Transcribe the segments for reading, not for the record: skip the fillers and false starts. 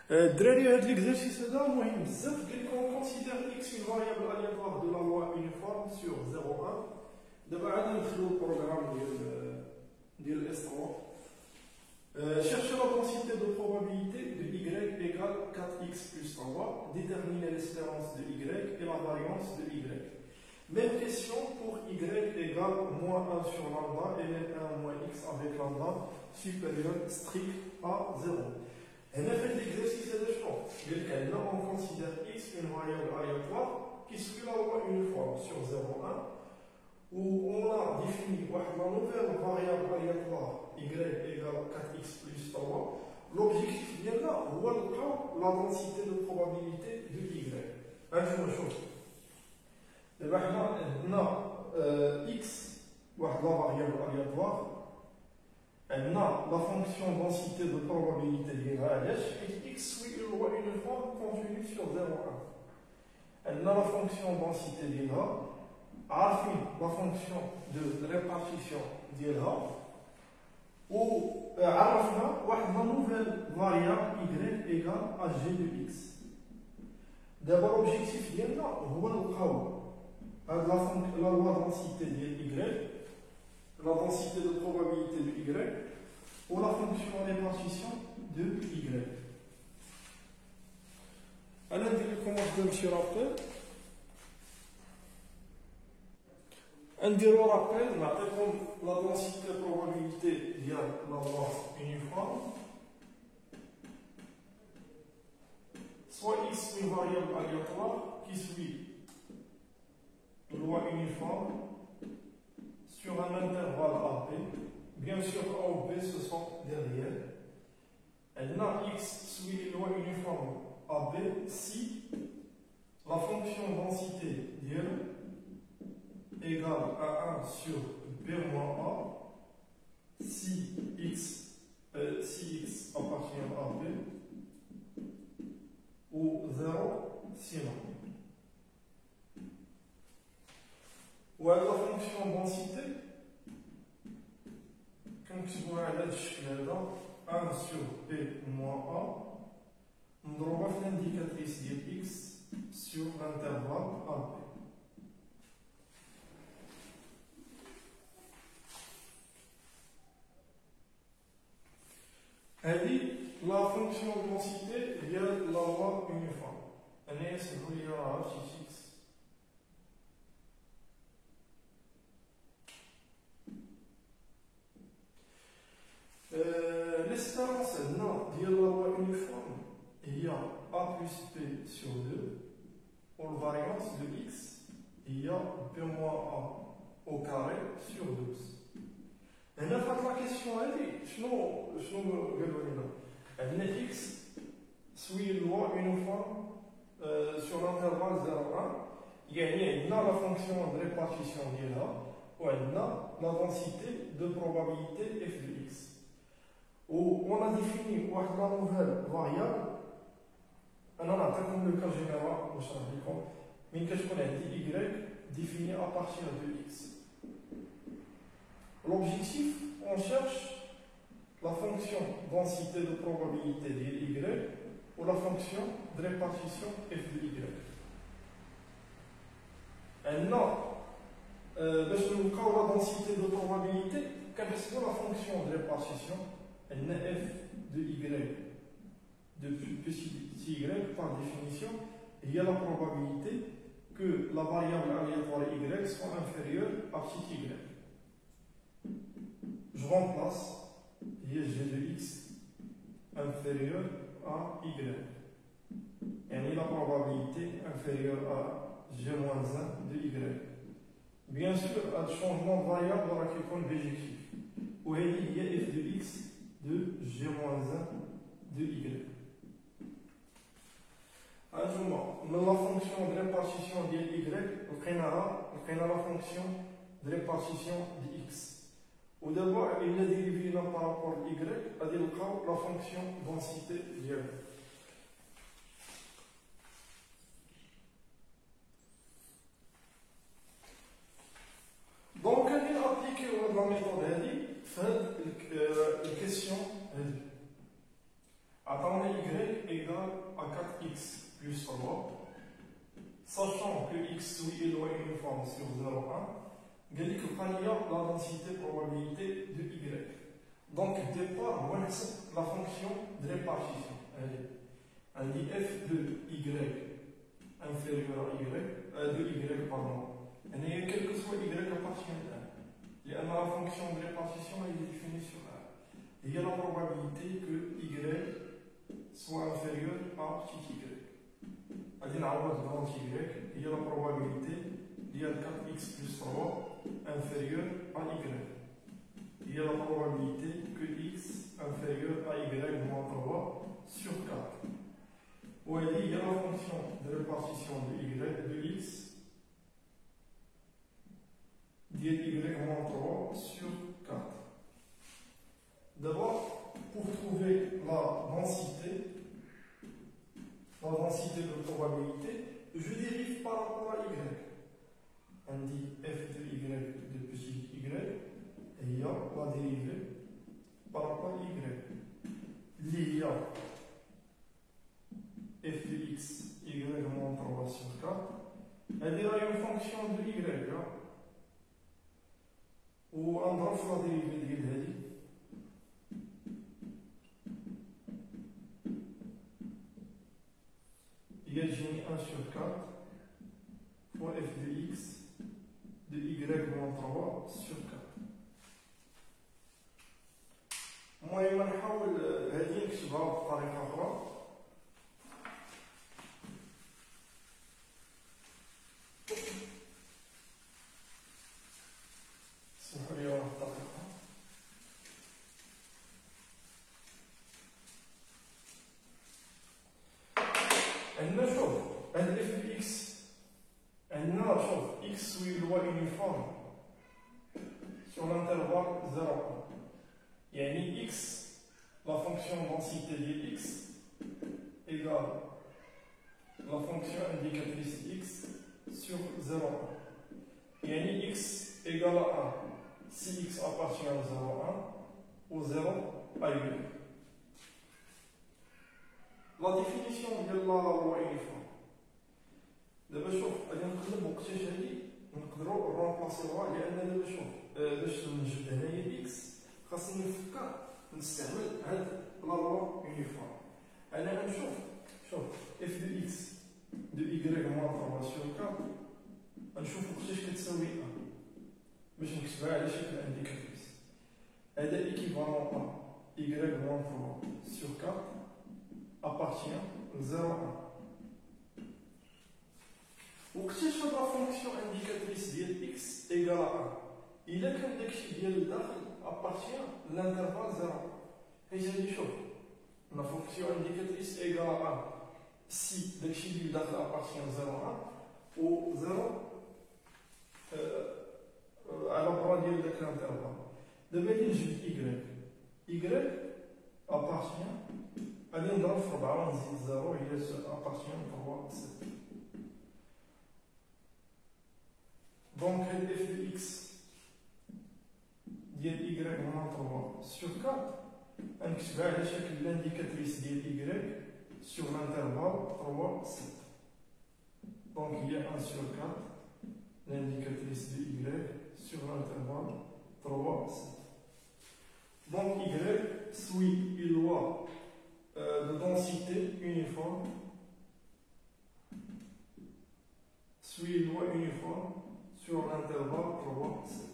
Derrière l'exercice هذا مهم بزاف قال لك on considère x une variable aléatoire de la loi uniforme sur 0,1. دابا عاد ندخلوا البروغرام ديال S3. Chercher la densité de probabilité de y égale 4x plus 3. Déterminer l'espérance de y et la variance de y. Même question pour y égale moins 1 sur lambda et même 1 moins x avec lambda supérieur strict à 0. هنا في l'exercice هذا شنو؟ قال لك عندنا on considère x une variable aléatoire qui suit la loi uniforme sur 0,1 où on a défini la nouvelle variable aléatoire y égale 4x plus 3. L'objectif ديالنا هو نلقاو la densité de probabilité de y. هانتوما شوفوا دابا حنا عندنا x واحد لا variable aléatoire. On a la fonction densité de probabilité d'IH et x suit une loi uniforme contenue sur 0,1. On a la fonction densité d'IH, la fonction de répartition d'IH, ou la nouvelle variable y égale à g de x. D'abord, l'objectif d'IH, c'est la loi densité de y, la densité de probabilité de y ou la fonction répartition de y. Alors, on commence de M. Rappel. On dit le rappel, on appelle comme la densité de probabilité via la loi uniforme. Soit x une variable aléatoire qui suit la loi uniforme sur un intervalle AB, bien sûr A ou B ce sont derrière. Elle a x suit une loi uniforme AB si la fonction densité d'IL égale à 1 sur B moins A si x appartient à B ou 0 sinon. Ou la fonction densité, comme tu vois à là, 1 sur P moins A, on doit faire l'indicatrice de x sur l'intervalle AB. Elle dit la fonction densité via la loi uniforme. Elle est reliée à h x. L'espérance de la loi uniforme, il y a a plus p sur 2, pour la variance de x, il y a p moins a au carré sur 12. Et là, la question elle dit, je ne x suit une loi uniforme sur l'intervalle 0,1, il y a la fonction de répartition qui est là, ou il y a la densité de probabilité f de x. Où on a défini une nouvelle variable, on a comme le cas général, mais qu'est-ce qu'on a dit y défini à partir de x. L'objectif, on cherche la fonction densité de probabilité de y ou la fonction de répartition f de y. Maintenant, la densité de probabilité, qu'est-ce que la fonction de répartition? Elle est f de y de petit y par définition, il y a la probabilité que la variable aléatoire y soit inférieure à petit y. Je remplace g de x inférieur à y. Et la probabilité inférieure à g-1 de y. Bien sûr, un changement de variable dans la quelconque objectif. Où il y a f de x de g-1 de y. Alors, la fonction de répartition de y, on a la fonction de répartition de x. Au d'abord, il est dérivé par rapport à y, c'est-à-dire la fonction densité de y. Donc, on a appliqué la méthode fait une question. Attendez y égale égal à 4x plus 3, sachant que x est loi uniforme sur 0,1, il y a la densité probabilité de y. Donc, départ, on la fonction de répartition. On dit f de y inférieur à y, de y, pardon. Et quel que soit y appartient à 1. La fonction de répartition est définie sur 1. Il y a la probabilité que y soit inférieur à petit y. Il y a la probabilité il y a 4x plus 3 inférieur à y. Il y a la probabilité que x inférieur à y moins 3 sur 4. Ou il y a la fonction de répartition de y de x y moins 3 sur 4. D'abord, pour trouver la densité de probabilité, je dérive par rapport à y. On dit f de y de petit y, et il y a la dérivée par rapport à y. Il y a f de x, y moins 3 sur 4. Elle est une fonction de y, ou on va faire la dérivée de y. Il y a 1 sur 4 fois f de x de y moins 3 sur 4. Moi, je vais essayer de نكتبها بطريقة أخرى. اسمحوا لي واحد الدقيقة. عندنا شوف هاد اف دي اكس عندنا شوف اكس هو يونيفورم sur l'intervalle 0,1. يعني x, la fonction densité de x égale la fonction indicatrice de x sur 0,1. يعني x égale à 1 si x appartient à 0,1 ou 0 à y. La définition de la loi uniforme. دابا شوف غادي نقلب وقتاش هادي نقدروا نرومبلاسيوها لان دابا شوف باش نوجد هنايا اكس خاصني نفكر نستعمل هاد لا لوا يونيفورم. انا غنشوف شوف اف دو اكس دو y موان 3 سور 4 غنشوف وقتاش كتساوي 1 باش نكتبها على شكل انديكاتريس. هذا ايكيفالون ا y موان 3 سور 4 appartient 0,1. وكتاش هاد لا فونكسيون انديكاتريس ديال اكس ايكال 1 الا كان داكشي ديال الداخل ابارتيان لانترفال 0. حيت هادي شوف لا فونكسيون انديكاتريس ايكال 1 سي داكشي ديال الداخل ابارتيان 0,1 و 0 على برا ديال داك الانترفال. دابا غادي نجبد y appartient غادي نضرب في 4 ونزيد 0 هي appartient 3 7. Donc, f de x ديال y moins 3 sur 4 غنكتبها على شكل l'indicatrice ديال y sur l'intervalle 3 7. Donc il y a 1 sur 4 l'indicatrice de y sur l'intervalle 3 7. Donc y suit une loi de densité uniforme, suit une loi uniforme sur l'intervalle 3 7.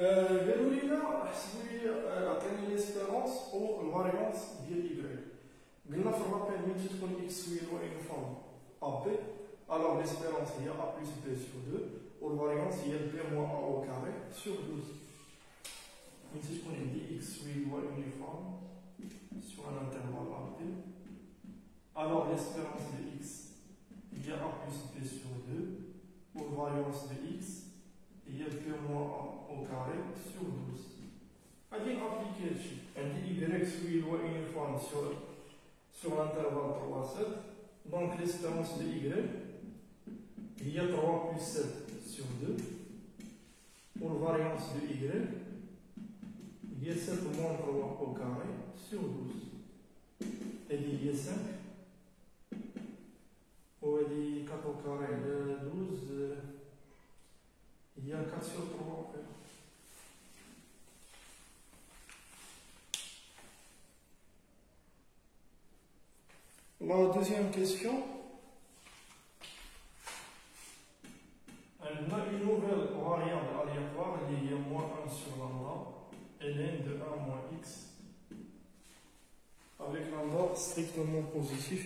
قالوا لنا حسبوا لي عطيني ليسبيرونس او الفاريونس ديال y. قلنا في الرابيل ملي تكون اكس هي لوا يونيفورم ا بي alors l'espérance هي a plus b sur 2 والفاريونس هي b moins a au carré sur 12. ملي تكون عندي x هي لوا يونيفورم sur un intervalle a b alors l'espérance de x هي a plus b sur 2 والفاريونس de x هي b moins a au carré sur 12. غادي نابليكي هادشي عندي y سوي لوا يونيفورم sur l'intervalle 3 7. Donc l'espérance de y هي 3 plus 7 sur 2 de y, il y a 7 moins 3 au carré sur 12. Et il y a 5. Ou il y a 4 au carré de 12. Il y a 4 sur 3. La deuxième question. On a une nouvelle variable aléatoire liée à moins 1 sur lambda, ln de 1 moins x, avec lambda strictement positif.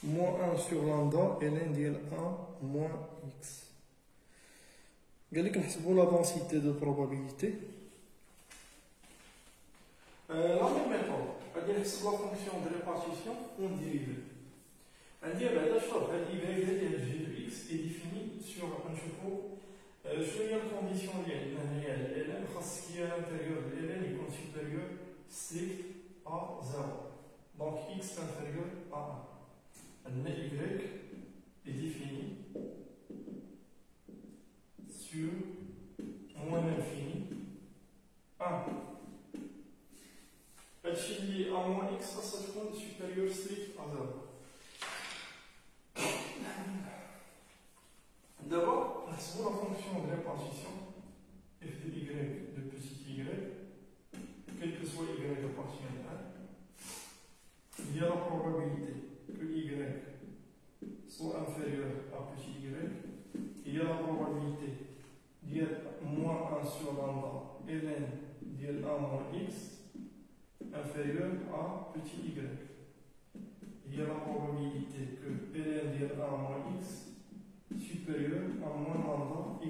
Moins 1 sur lambda, ln de 1 moins x. قال لك نحسبوا la densité de probabilité. La même méthode, غادي نحسب la fonction de répartition on dérive. ندير بعدا شوف هاد y ديال g de x est définie sur نشوفوا شنو هي الكونديسيون ديالنا هي ln خاص كي l'intérieur de ln يكون supérieur strict à 0. Donc x inférieur à 1. y est défini sur moins l'infini 1. H à moins x, ça se supérieur strict à 0. D'abord, c'est la fonction de répartition f de y de petit y, quel que soit y appartient à 1. Il y a la probabilité que y soit inférieur à petit y. Il y a la probabilité d'y moins 1 sur lambda ln d'y 1 moins x inférieur à petit y. Il y a la probabilité que ln d'y 1 moins x supérieur à moins lambda y.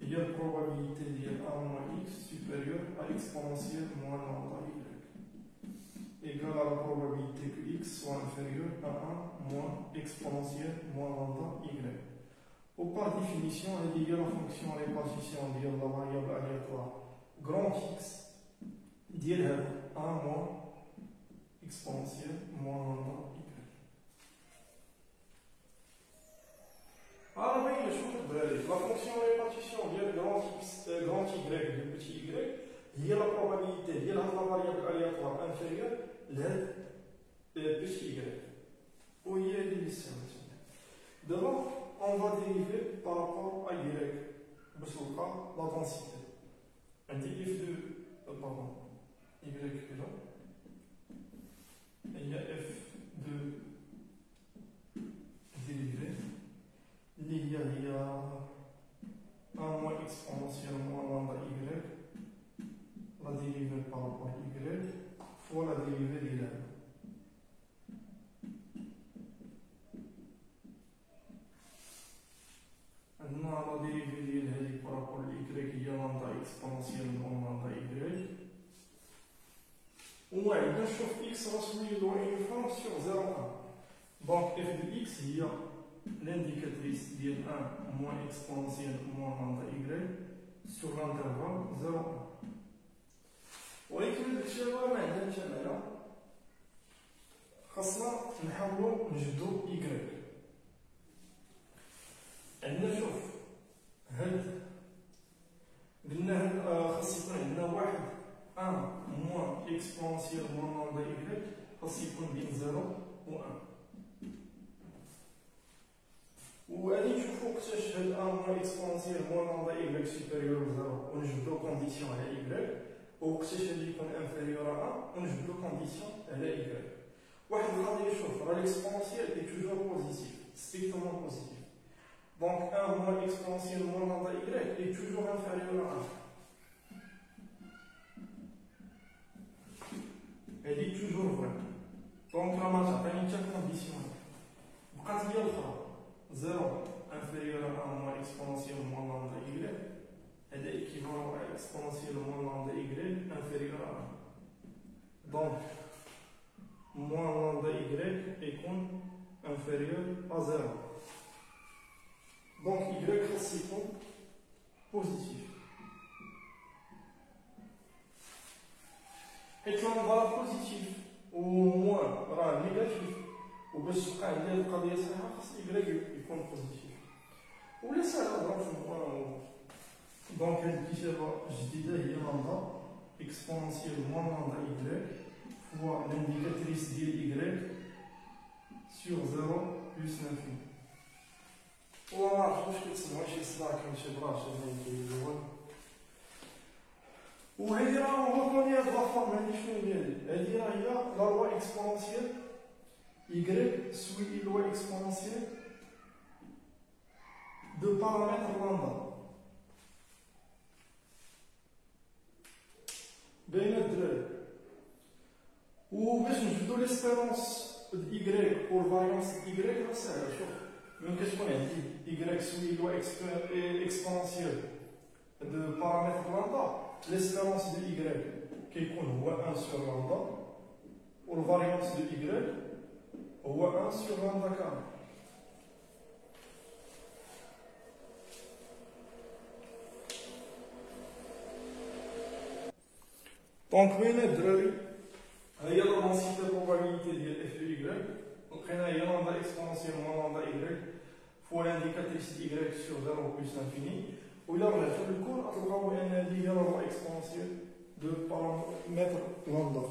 Il y a la probabilité d'y 1 moins x supérieur à l'exponentielle moins lambda y. Égale à la probabilité que x soit inférieur à 1 moins exponentielle moins lambda y. Ou par définition, il y a la fonction répartition de la variable aléatoire grand X d'IL 1 moins exponentielle moins lambda y. Alors, la fonction répartition de grand X, grand Y de petit y, il y a la probabilité, il y a la variable aléatoire inférieure, petit y. Où il y a des distributions. D'abord, on va dériver par rapport à y, la densité. On dit f de, pardon, y est là. Et il y a f de dérivé. Il y a 1 moins exponentielle moins lambda y, la dérivée par rapport à y, fois la dérivée d'y. La dérivée d'y par rapport à y, il y a lambda exponentielle moins lambda y. Ouais, bien sûr, x rassemblé dans une forme sur 0,1. Donc f de x, il y a l'indicatrice d'y 1 moins exponentielle moins lambda y sur l'intervalle 0,1. ولكن داكشي اللي راه ما عندناش انايا خاصنا نحاولوا نجبدوا y. عندنا شوف هاد قلنا هاد خاص يكون عندنا واحد 1 moins exponentielle moins lambda y خاص يكون بين 0 و 1. وغادي نشوفو وقتاش هاد 1 moins exponentielle moins lambda y supérieur ل 0 ونجبدو كونديسيون على y. وقتاش غادي يكون انفيريور ا 1 ونجبدو كونديسيون على y. واحد القضيه شوف راه ليكسبونسيال اي توجور بوزيتيف ستريكتومون بوزيتيف. دونك 1 moins exponentielle moins lambda y est toujours inférieur à 1. Elle est toujours vraie. Donc la masse a une telle condition. Quand il y a l'autre 0 inférieur à 1 moins exponentielle moins lambda y, elle est équivalente à exponentielle moins lambda y inférieur à 1. Donc, moins lambda y est inférieur à 0. Donc, y est positif. حيت لامدا بوزيتيف و موان راه نيجاتيف وباش تبقى عندي هاد القضيه صحيحه خاص إيكغيك يكون بوزيتيف ولا ساهله نضرب في موان دونك هاد الكتابه الجديده هي لامدا اكسبونونسيال موان لامدا إيكغيك فوا لانديكاتريس ديال إيكغيك سور 0 بلس لانفيني والله ما عرفتش واش كيتسمى شي صداع كاين شي بلاصه اللي كيديروا وهذه راه هورموني هاد لافورم هادي شنو ديالي هادي راه هي لا لوا اكسبونونسيال y سوي لوا اكسبونونسيال دو بارامتر لامدا بين الدراري وباش نجبدو ليسبيرونس د y والفاريونس د y راه ساهله شوف ملي كتكون عندي y سوي لوا اكسبونونسيال دو بارامتر لامدا l'espérance de y كيكون هو 1 sur lambda والفاريانس de y هو 1 sur lambda كامل دونك بين الدراري هي لا دونسيتي probabilité ديال f de y لقينا هي lambda exponentielle moins lambda y fois l'indicatrice de y sur 0 plus l'infini وإلا رجعتو للكور غتلقاو بأن هادي هي لا لوا اكسبونسيال دو بارامتر لامدا